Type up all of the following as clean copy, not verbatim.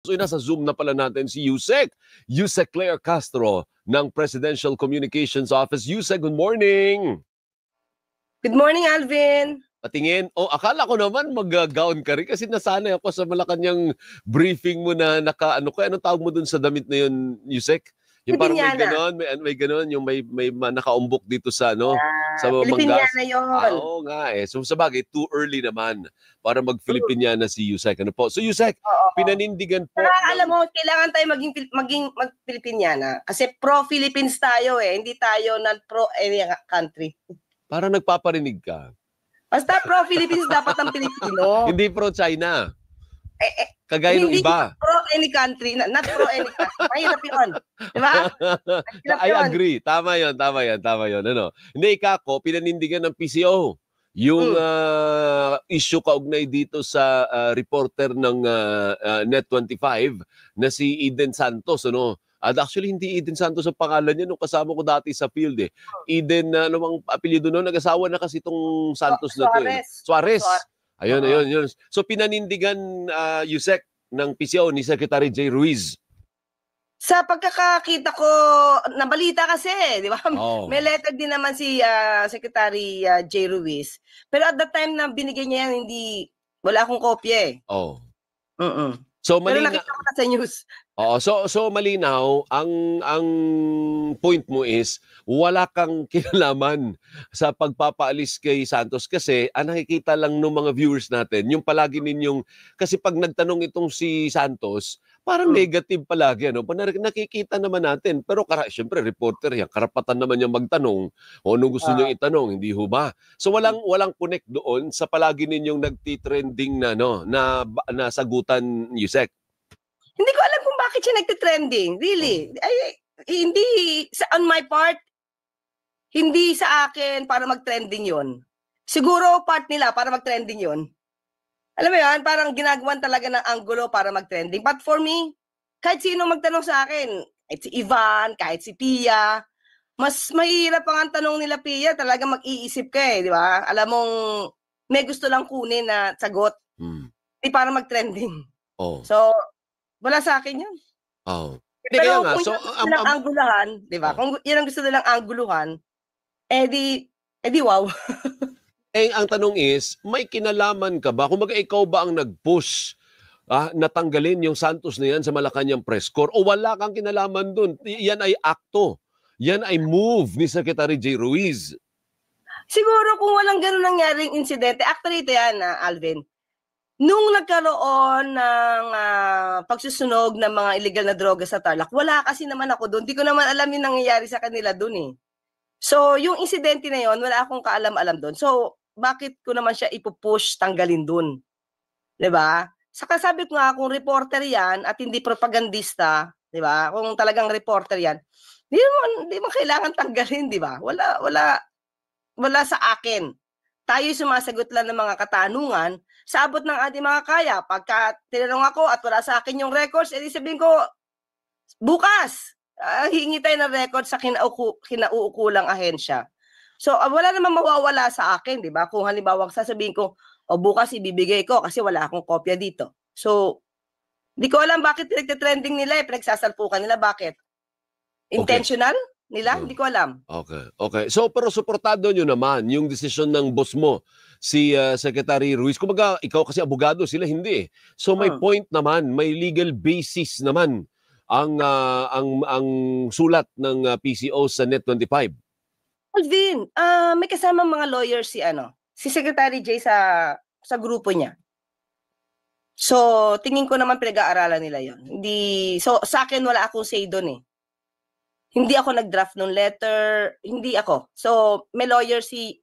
So nasa Zoom na pala natin si Yusek Claire Castro ng Presidential Communications Office. Yusek, good morning! Good morning, Alvin! Patingin. Akala ko naman mag-gown ka rin kasi nasanay ako sa Malacanang briefing mo na naka-ano ka. Anong tawag mo dun sa damit na yun, Yusek? Yung parang may ganon, yung may nakaumbok dito sa sa Mangas. Filipiniana yun. Oo nga eh. So sabagay, too early naman para mag-Filipiniana si Yusek. Ano po? So Yusek, pinanindigan po. Alam mo, kailangan tayo maging mag-Filipiniana kasi pro-Philippines tayo eh. Hindi tayo non-pro any country. Para nagpaparinig ka. Basta pro-Philippines dapat ang Pilipino. Hindi pro-China. Kagaya ng iba. Hindi pro any country, not pro any country. Mahirap yun. Diba? I agree. Tama yun. Ano? Hindi, Kako, pinanindigan ng PCO. Yung issue kaugnay dito sa reporter ng Net25 na si Eden Santos, ano? At actually, hindi Eden Santos ang pangalan niya nung kasama ko dati sa field eh. Eden, ano bang apelyido noon? Nag-asawa na kasi itong Santos na to. Suarez. Ayun. So pinanindigan Yusek ng PCO ni Secretary J. Ruiz. Sa pagkakakita ko, nabalita kasi, di ba? May letter din naman si Secretary J. Ruiz. Pero at the time na binigay niya yan, wala akong kopya eh. So pero nakita ko na sa news. So malinaw, ang point mo is wala kang kinalaman sa pagpapaalis kay Santos kasi ang nakikita lang ng mga viewers natin, yung palagi ninyong, kasi pag nagtanong itong si Santos, parang negative palagi, ano? Nakikita naman natin, pero syempre reporter yan, karapatan naman niya magtanong o anong gusto niyang itanong, hindi ho ba? So walang connect doon sa palagi ninyong nagtitrending na sagutan, Yusek. Hindi ko alam kung bakit siya nagtitrending. Really. Hindi, on my part, hindi sa akin para mag-trending yon. Siguro part nila para mag-trending yon. Alam mo yan, parang ginagawan talaga ng anggulo para mag-trending. But for me, kahit sino magtanong sa akin, kahit si Ivan, kahit si Pia, mas mahirap ang tanong nila, Pia, talaga mag-iisip ka eh, di ba? Alam mong may gusto lang kunin na sagot. Hindi para mag-trending. So, wala sa akin yun. Pero kung yun gusto nilang angguluhan, di ba? Kung yun ang gusto nilang angguluhan, di wow. Ang tanong is, may kinalaman ka ba? Kung ikaw ba ang nag-push natanggalin yung Santos na yan sa Malacanang press corps o wala kang kinalaman dun? Yan ay akto. Yan ay move ni Secretary J. Ruiz. Siguro kung walang ganun nangyaring insidente, actually ito yan, Alvin. Nung nagkaroon ng pagsusunog ng mga illegal na droga sa Tarlac, wala kasi naman ako doon. Di ko naman alam yung nangyayari sa kanila doon eh. So, yung insidente na yon, wala akong kaalam-alam doon. So, bakit ko naman siya ipupush tanggalin doon? Diba? Saka sabi ko nga, kung reporter yan at hindi propagandista, diba? Kung talagang reporter yan, di mo kailangan tanggalin, diba? Wala sa akin. Tayo sumasagot lang ng mga katanungan sa abot ng ating mga kaya. Pagka tinanong ako at wala sa akin yung records, edi sabihin ko, bukas, hingi tayo ng records sa kinauukulang ahensya. So, wala namang mawawala sa akin, di ba? Kung halimbawa sasabihin ko, bukas ibibigay ko kasi wala akong kopya dito. So, di ko alam bakit pinagtitrending nila pinagsasalpukan nila. Bakit? Intentional? Nila? Hindi ko alam. Okay. So, pero suportado nyo naman yung desisyon ng boss mo, si Secretary Ruiz. Kumbaga, ikaw kasi abogado, sila hindi. So, may point naman, may legal basis naman ang sulat ng PCO sa Net25. Alvin, may kasama mga lawyers si Secretary J sa grupo niya. So, tingin ko naman pinag-aaralan nila yon. So, sa akin wala akong say doon eh. Hindi ako nag-draft ng letter, hindi ako. So, may lawyer si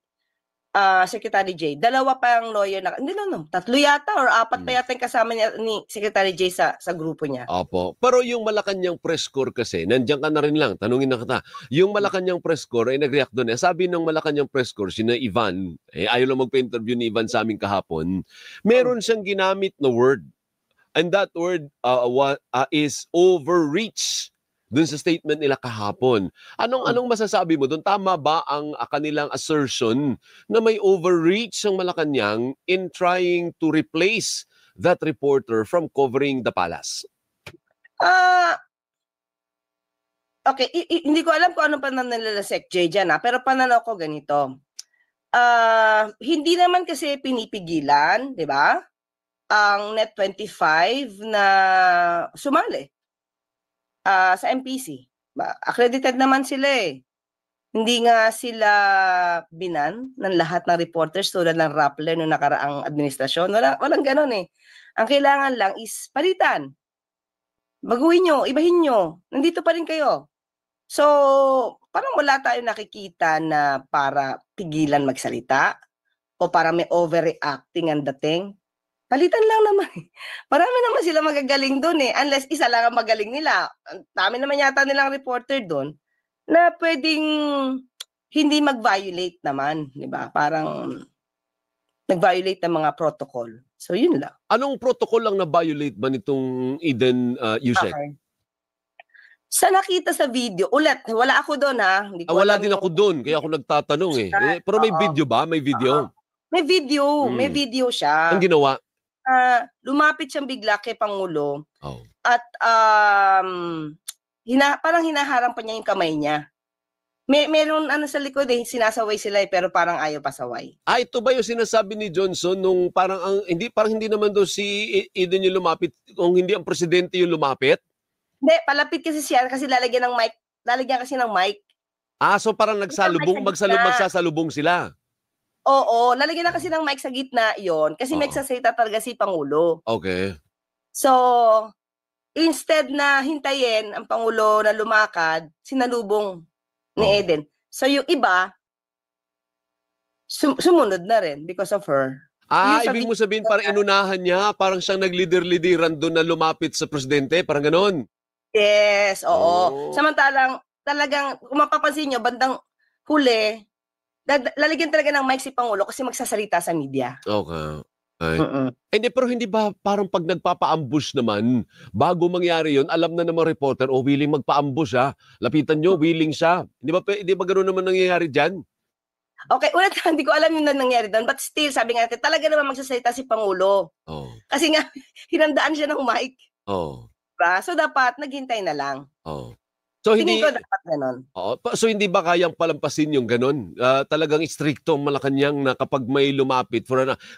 Secretary J. Dalawa pa ang lawyer na, hindi lang, 3 yata or 4 pa yata yung kasama niya ni Secretary J sa grupo niya. Opo. Pero yung Malacanang press corps kasi, nandiyan ka na rin lang, tanungin na kita. Yung Malacanang press corps ay nag-react doon. Sabi ng Malacanang press corps, si Ivan, ayaw lang magpa-interview ni Ivan sa aming kahapon, meron siyang ginamit na word. And that word is overreach. Doon sa statement nila kahapon. Anong masasabi mo doon? Tama ba ang kanilang assertion na may overreach ang Malacanang in trying to replace that reporter from covering the palace? Ah, okay, hindi ko alam kung anong pananaw nila Sec J diyan, pero pananaw ko ganito. Hindi naman kasi pinipigilan, 'di ba, ang Net25 na sumali sa MPC. Accredited naman sila eh. Hindi nga sila binan ng lahat ng reporters tulad ng Rappler noong nakaraang administrasyon. Walang ganon eh. Ang kailangan lang is palitan. Baguhin nyo, ibahin nyo. Nandito pa rin kayo. So, parang wala tayong nakikita na para pigilan magsalita o para may overreacting ang dating. Palitan lang naman. Marami naman sila magagaling doon eh. Unless isa lang ang magaling nila. Ang dami naman yata nilang reporter doon na pwedeng hindi mag-violate naman, di ba? Parang nag-violate ng mga protocol. So, yun lang. Anong protocol lang na-violate ba nitong Eden Yusek? Okay. Sa nakita sa video, ulit, wala ako doon ha. Hindi ko Wala alam din ako doon, kaya ako nagtatanong eh. Pero may video ba? May video? May video. May video siya. Ang ginawa? Lumapit siyang bigla kay Pangulo. Oh. At parang hinaharang pa niya yung kamay niya. Meron sa likod eh, sinasaway sila eh, pero parang ayaw pasaway. Ito ba yung sinasabi ni Johnson nung parang hindi naman daw si Eden yung lumapit, kung hindi ang presidente yung lumapit? Hindi, palapit kasi siya kasi lalagyan kasi ng mic. So parang magsasalubong sila. Oo, lalagyan na kasi ng mic sa gitna yon kasi may nagsasalita talaga si Pangulo. Okay. So, instead na hintayin ang Pangulo na lumakad, sinalubong ni Eden. So, yung iba, sumunod na rin because of her. Ibig mo sabihin parang inunahan niya, parang siyang naglider-lideran doon na lumapit sa presidente, parang ganon. Yes, oo. Samantalang, talagang, kung mapapansin nyo, bandang huli, lalagyan talaga ng mic si Pangulo kasi magsasalita sa media. Okay. Pero hindi ba parang pag nagpapa-ambush naman, bago mangyari yon, alam na naman reporter, willing magpa-ambush ha. Lapitan nyo, willing siya. Hindi ba gano'n naman nangyayari dyan? Okay, ulit, hindi ko alam yung nangyari doon. But still, sabi nga natin, talaga naman magsasalita si Pangulo. Kasi nga, hinandaan siya ng mic. Diba? So, dapat naghintay na lang. So, tingin ko dapat ganon. So hindi ba kayang palampasin yung ganon? Talagang stricto ang Malacanang na kapag may lumapit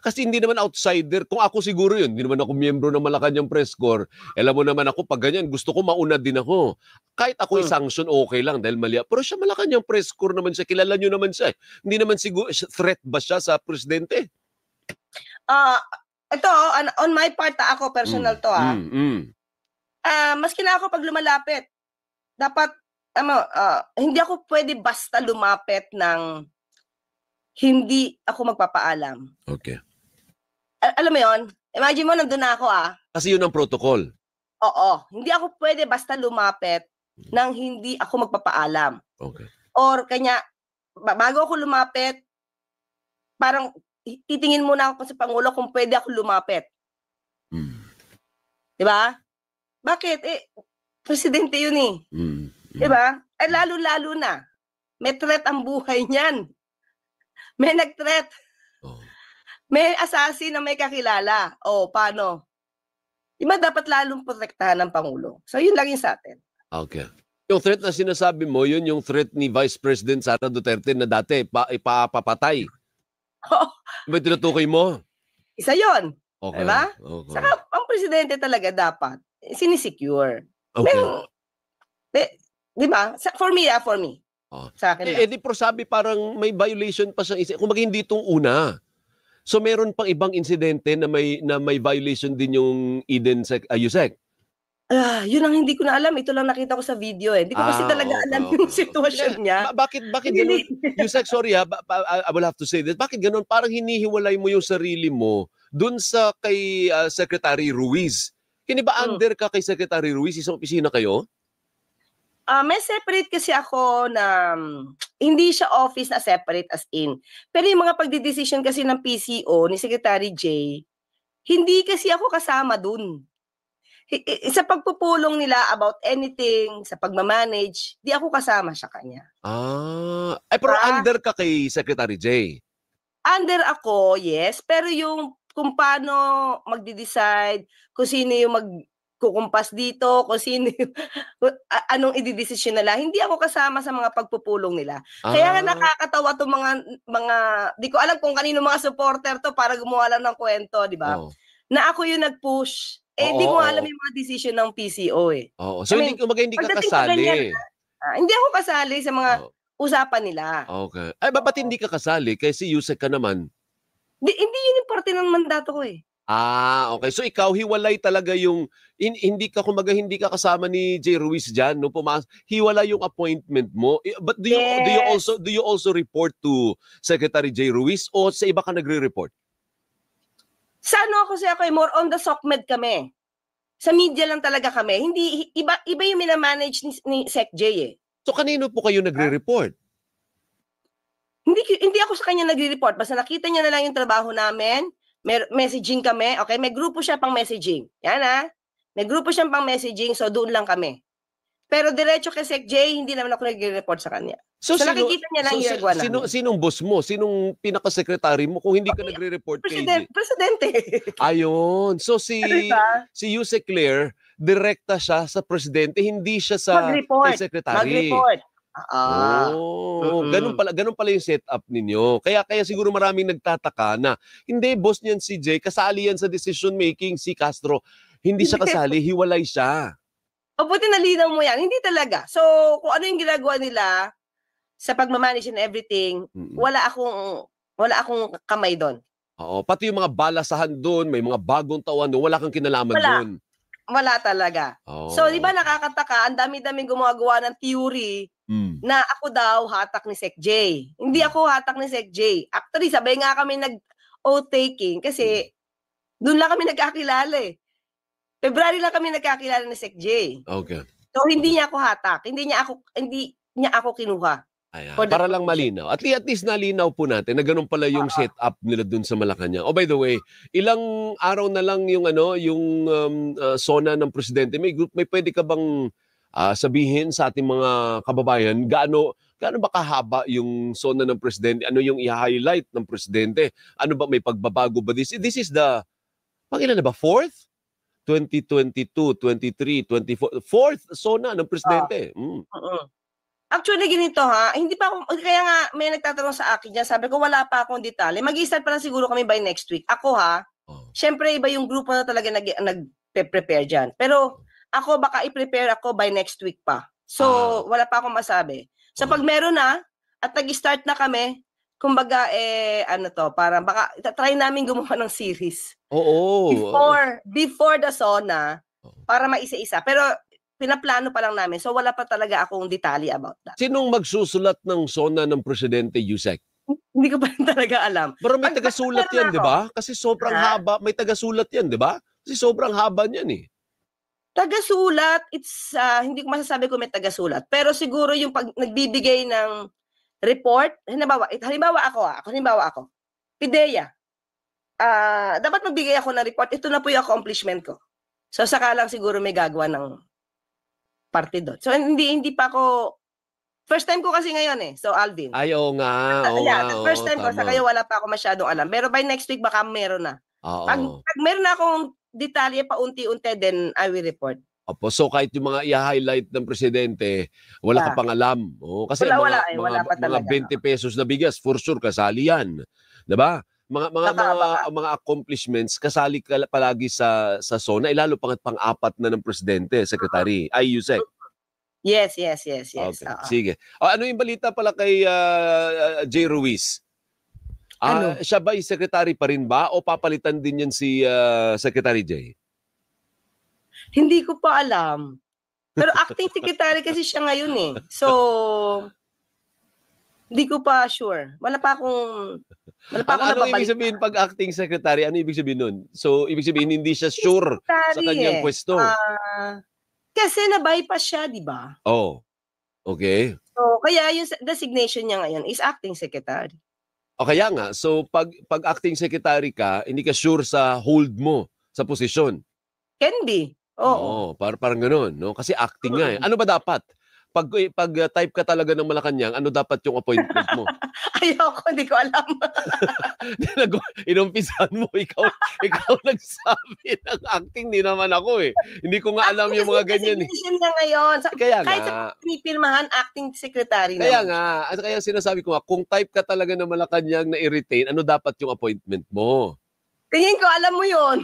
kasi hindi naman outsider. Kung ako siguro yun, hindi naman ako miyembro ng Malacanang Press Corps. Alam mo naman ako, pag ganyan, gusto ko mauna din ako. Kahit ako i-sanction, okay lang dahil mali. Pero siya Malacanang Press Corps naman siya. Kilala nyo naman siya. Hindi naman siguro, threat ba siya sa presidente? Ito, on my part, ako personal to maski na ako pag lumalapit, dapat, hindi ako pwede basta lumapit ng hindi ako magpapaalam. Okay. Alam mo yon? Imagine mo, nandun na ako Kasi yun ang protocol. Oo. Hindi ako pwede basta lumapit ng hindi ako magpapaalam. Okay. Or kanya, bago ako lumapit, parang titingin muna ako sa Pangulo kung pwede ako lumapit. Diba? Bakit? Presidente yun eh. Diba? Lalo-lalo na. May threat ang buhay niyan. May nag-threat. May assassin na may kakilala. Paano? Diba dapat lalong protektahan ng Pangulo? So, yun lang yung sa atin. Okay. Yung threat na sinasabi mo, yun yung threat ni Vice President Sara Duterte na dati ipapapatay. Diba tinutukoy mo? Isa yun. Okay. Diba? Okay. Saka, ang presidente talaga dapat sinisecure. Okay. Diba? For me. Sa akin lang. Di pero sabi parang may violation pa siya. Kung hindi itong una. So meron pang ibang insidente na may violation din yung Eden Yusek. Yun ang hindi ko na alam. Ito lang nakita ko sa video eh. Hindi ko kasi talaga alam yung sitwasyon niya. Bakit ganun? Yusek, sorry I will have to say this. Bakit ganun? Parang hinihiwalay mo yung sarili mo dun sa kay Secretary Ruiz. Hindi ba under ka kay Secretary Ruiz? Isang opisina kayo? May separate kasi ako na hindi siya office na separate as in. Pero yung mga pagdidesisyon kasi ng PCO ni Secretary J, hindi kasi ako kasama dun. Sa pagpupulong nila about anything, sa pagmamanage, di ako kasama sa kanya. Pero under ka kay Secretary J? Under ako, yes. Pero yung kung paano magde-decide, kung sino yung kukumpas dito, kung sino anong ididesisyon nila. Hindi ako kasama sa mga pagpupulong nila. Kaya nga nakakatawa 'tong mga di ko alam kung kanino mga supporter 'to para gumawa lang ng kwento, di ba? Na ako yung nag-push. Di ko alam yung mga decision ng PCO eh. Oo. So hindi ka pagdating sa ganyan, kasali. hindi ako kasali sa mga usapan nila. Okay. Ay, ba't hindi ka kasali? Kasi Yusek ka naman. Hindi yun yung parte ng mandato ko eh. Okay. So ikaw, hiwalay talaga yung, hindi ka kasama ni J. Ruiz dyan, no? Hiwalay yung appointment mo. But do you also report to Secretary J. Ruiz o sa iba ka nagre-report? Sa ako more on the SOCMED kami. Sa media lang talaga kami. Hindi, iba yung minamanage ni Sec J eh. So kanino po kayo nagre-report? Hindi ako sa kanya nagre-report. Basta nakita niya na lang yung trabaho namin. Messaging kami. Okay, may grupo siya pang messaging. Yan may grupo siyang pang messaging, so doon lang kami. Pero diretso kay Sec J, hindi naman ako nagre-report sa kanya. So nakikita niya lang yung gagawa namin. Sinong boss mo? Sinong pinaka-secretary mo kung hindi ka nagre-report kay J? Presidente. Ayun. So si Yusek Claire, direkta siya sa presidente, hindi siya sa secretary. Mag-report. Ganun pala yung setup ninyo. Kaya siguro maraming nagtataka na hindi, boss niyan si Jay, kasali yan sa decision making si Castro. Hindi siya kasali, hiwalay siya. Buti nalinaw mo yan. Hindi talaga. So, kung ano yung ginagawa nila sa pagmamanage and everything, wala akong kamay doon. Oo, pati yung mga balasahan doon, may mga bagong tawan doon, wala kang kinalaman doon. Wala talaga. So, di ba nakakataka, ang dami-daming gumagawa ng theory na ako daw hatak ni Sec J. Hindi ako hatak ni Sec J. Actually, sabay nga kami nag-oath-taking kasi doon lang kami nagkakilala eh. February lang kami nagkakilala ni Sec J. Okay. So, hindi niya ako hatak. Hindi niya ako kinuha. Ayan, para lang malinaw. At least nalinaw po natin na ganun pala yung setup nila dun sa Malacanang. Oh, by the way, ilang araw na lang yung SONA ng presidente. May pwede ka bang sabihin sa ating mga kababayan gaano ba kahaba yung SONA ng presidente? Ano yung i-highlight ng presidente? Ano ba, may pagbabago ba? This is the pangilan na ba? Fourth? 2022, 23, 24. Fourth SONA ng presidente. Actually, ganito hindi pa ako, kaya nga may nagtatanong sa akin dyan, sabi ko wala pa akong detalye. Mag-i-start pa lang siguro kami by next week. Ako syempre iba yung grupo na talaga nag-prepare dyan. Pero ako baka i-prepare ako by next week pa. So, wala pa akong masabi. So, pag meron na, at nag-start na kami, kumbaga, parang baka try namin gumawa ng series. Oo. Before the SONA, para maisa-isa. Pero, pinaplano pa lang namin. So, wala pa talaga akong detalye about that. Sinong magsusulat ng SONA ng presidente, Yusek? Hindi ko pa talaga alam. Pero may taga-sulat yan, di ba? Kasi sobrang haba. May taga-sulat yan, di ba? Kasi sobrang haba niyan eh. Taga-sulat, hindi ko masasabi kung may taga-sulat. Pero siguro yung pag nagbibigay ng report, halimbawa ako, PIDEA, dapat magbigay ako ng report, ito na po yung accomplishment ko. So, saka lang siguro may gagawa ng parte doon. So, hindi pa ako, first time ko kasi ngayon eh. So, Alvin. Oo nga. First time ko, sa kayo wala pa ako masyadong alam. Pero by next week, baka meron na. Pag meron na akong detalye pa unti-unti, then I will report. Opo, so kahit yung mga i-highlight ng presidente, wala ka pang alam. Kasi wala pa mga 20 pesos na bigas, for sure, kasali yan. Diba? Mga accomplishments, kasali ka palagi sa SONA, lalo pang-apat na ng presidente, secretary. Yusek. Yes. Okay. Sige. Ano yung balita pala kay J. Ruiz? Siya ba yung secretary pa rin ba o papalitan din yan si Secretary J? Hindi ko pa alam. Pero acting secretary kasi siya ngayon eh. So, hindi ko pa sure. Wala pa akong ano ibig sabihin pag acting secretary? Ano ibig sabihin nun? So, ibig sabihin hindi siya sure sa kanyang pwesto. Kasi na-bypass siya, di ba? Okay. So, kaya yung designation niya ngayon is acting secretary. O kaya nga, so pag acting secretary ka, hindi ka sure sa hold mo sa posisyon. Can be. Oo. Parang gano'n, no? Kasi acting nga eh. Ano ba dapat? Pag type ka talaga ng Malacanang, ano dapat yung appointment mo? Ayoko, hindi ko alam. Inumpisahan mo, ikaw nagsabi ng acting, di naman ako eh. Hindi ko nga alam yung mga ganyan eh. Kasi niya ngayon. Kaya Kahit nga. sa pinipirmahan, acting secretary Kaya naman. nga. At kaya sinasabi ko nga, kung type ka talaga ng Malacanang na i-retain, ano dapat yung appointment mo? Tingin ko, alam mo yun.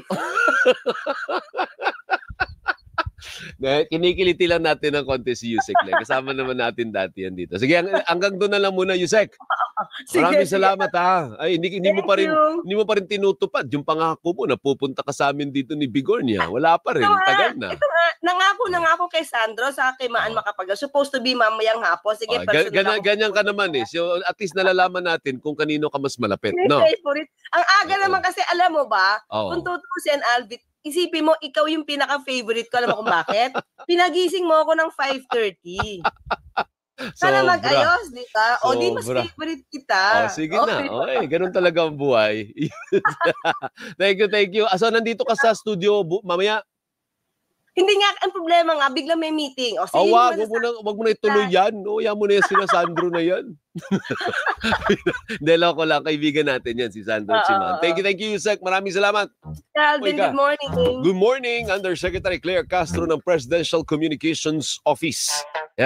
Kinikiliti lang natin ng konti si Yusek. Kasama naman natin dati yan dito. Sige, hanggang doon na lang muna, Yusek. Maraming salamat ha. Ay, hindi mo pa rin tinutupad yung pangako mo na pupunta ka sa amin dito ni Bigornia. Wala pa rin. Tagal na. Ito nga, nangako na nga ako kay Sandro sa kay Maan Macapagal. Supposed to be mamayang hapon. Sige, ganyan ka naman eh. So, at least nalalaman natin kung kanino ka mas malapit, no? Favorite. Ang aga naman kasi, alam mo ba, kung tutusin, Alvin, isipin mo, ikaw yung pinaka-favorite ko. Alam mo kung bakit? Pinagising mo ako ng 5:30. Sana mag-ayos, di ba? O di mas favorite kita. Sige na. Okay, ganun talaga ang buhay. Thank you. So, nandito ka sa studio mamaya? Hindi nga, ang problema nga, biglang may meeting. O, sige, wag mo na ituloy yan. Yan mo na yan sila Sandro na yan. Delo ko lang, kaibigan natin yan, si Sandro Chiman. Thank you, Yusek. Maraming salamat. Alvin, good morning. Good morning, Undersecretary Claire Castro ng Presidential Communications Office.